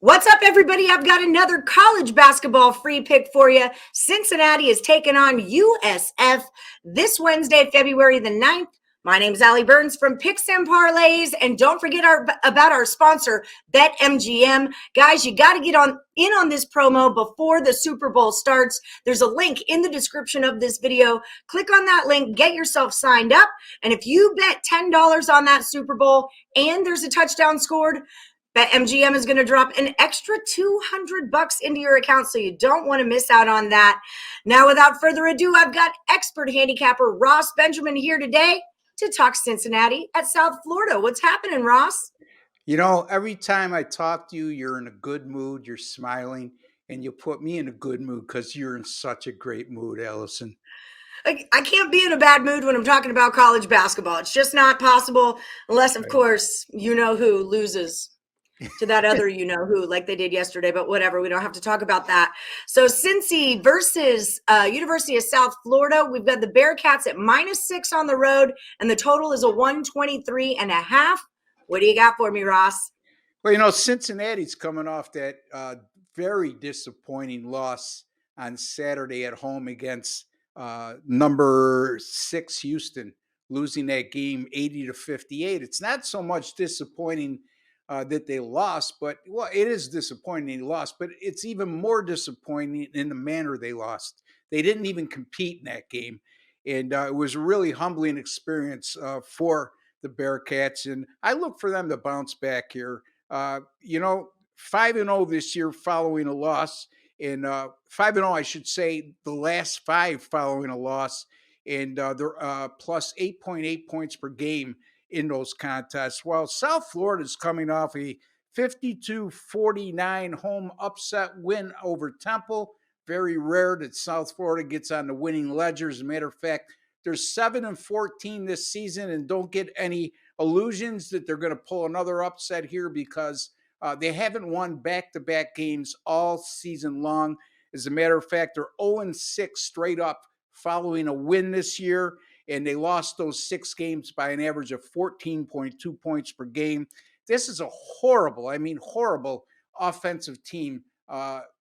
What's up, everybody? I've got another college basketball free pick for you. Cincinnati is taking on USF this Wednesday, February the 9th. My name is Allie Burns from Picks Parlays. And don't forget about our sponsor, BetMGM. Guys, you got to get in on this promo before the Super Bowl starts. There's a link in the description of this video. Click on that link, get yourself signed up. And if you bet $10 on that Super Bowl and there's a touchdown scored, BetMGM is going to drop an extra $200 into your account, so you don't want to miss out on that. Now, without further ado, I've got expert handicapper Ross Benjamin here today to talk Cincinnati at South Florida. What's happening, Ross? Every time I talk to you, you're in a good mood, you're smiling, and you put me in a good mood because you're in such a great mood, Allison. I can't be in a bad mood when I'm talking about college basketball. It's just not possible unless, of course, you know who loses to that other you know who, like they did yesterday, but whatever, we don't have to talk about that. So Cincy versus University of South Florida, we've got the Bearcats at -6 on the road, and the total is a 123.5. What do you got for me, Ross? Well, Cincinnati's coming off that very disappointing loss on Saturday at home against number 6 Houston, losing that game 80-58. It's not so much disappointing that they lost, but it is disappointing they lost, but it's even more disappointing in the manner they lost. They didn't even compete in that game, and it was a really humbling experience for the Bearcats, and I look for them to bounce back here. 5-0 this year following a loss, and 5-0, I should say, the last 5 following a loss, and they're plus 8.8 points per game in those contests. While South Florida is coming off a 52-49 home upset win over Temple. Very rare that South Florida gets on the winning ledger. As a matter of fact, they're 7-14 this season, and don't get any illusions that they're going to pull another upset here because they haven't won back-to-back games all season long. As a matter of fact, they're 0-6 straight up following a win this year, and they lost those 6 games by an average of 14.2 points per game. This is a horrible offensive team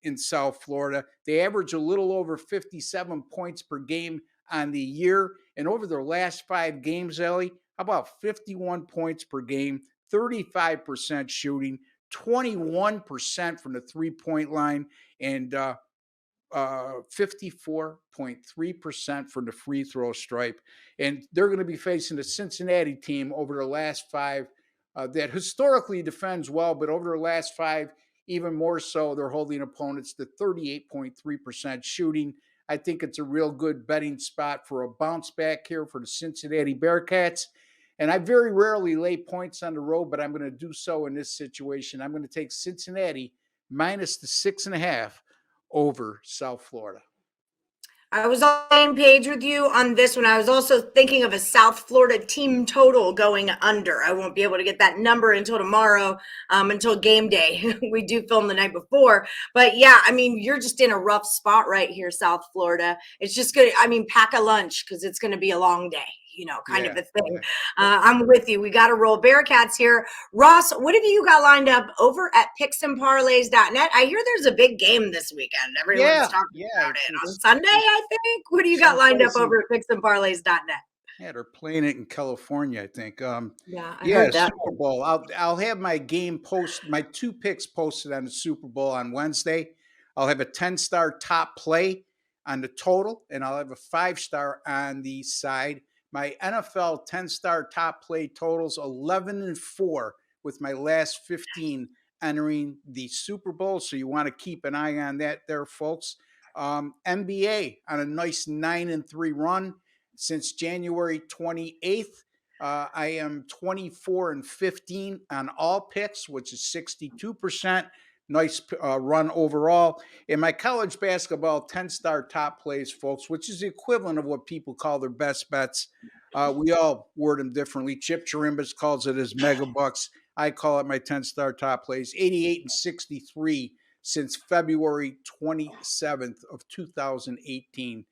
in South Florida. They average a little over 57 points per game on the year, and over their last 5 games, Ellie, how about 51 points per game, 35% shooting, 21% from the three-point line, and 54.3% from the free throw stripe. And they're going to be facing the Cincinnati team over the last 5 that historically defends well, but over the last 5, even more so, they're holding opponents to 38.3% shooting. I think it's a real good betting spot for a bounce back here for the Cincinnati Bearcats. And I very rarely lay points on the road, but I'm going to do so in this situation. I'm going to take Cincinnati minus the 6.5 over South Florida. I was on the same page with you on this one. I was also thinking of a South Florida team total going under. I won't be able to get that number until tomorrow, until game day. We do film the night before. But yeah, I mean, you're just in a rough spot right here, South Florida. It's just good. I mean, pack a lunch because it's going to be a long day. Kind of a thing. I'm with you. We got to roll Bearcats here. Ross, what have you got lined up over at picksandparlays.net? I hear there's a big game this weekend. Everyone's talking about it on Sunday, I think. What do you got lined up over at picksandparlays.net? Yeah, they're playing it in California, I think. I heard that. Super Bowl. I'll have my my 2 picks posted on the Super Bowl on Wednesday. I'll have a 10-star top play on the total, and I'll have a 5-star on the side. My NFL 10-star top play totals 11-4 with my last 15 entering the Super Bowl. So you want to keep an eye on that there, folks. NBA on a nice 9-3 run since January 28th. I am 24-15 on all picks, which is 62%. Nice run overall. In my college basketball 10-star top plays, folks, which is the equivalent of what people call their best bets. We all word them differently. Chip Chirimbas calls it his mega bucks. I call it my 10-star top plays. 88-63 since February 27th of 2018.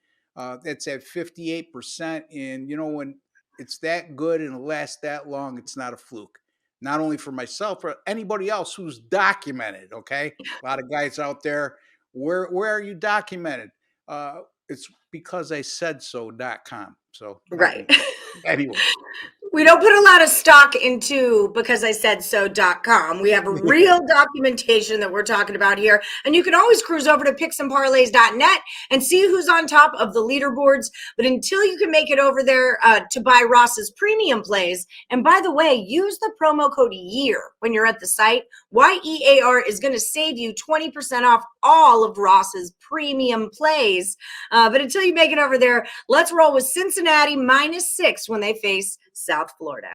That's at 58%. And, when it's that good and it lasts that long, it's not a fluke. not only for myself, for anybody else who's documented. Okay. A lot of guys out there, where are you documented? It's because I said so.com. So Right. anyway. We don't put a lot of stock into because I said so.com. We have a real documentation that we're talking about here. And you can always cruise over to picksandparlays.net and see who's on top of the leaderboards. But until you can make it over there to buy Ross's premium plays, and by the way, use the promo code YEAR when you're at the site. YEAR is going to save you 20% off all of Ross's premium plays. But until you make it over there, let's roll with Cincinnati -6 when they face South Florida.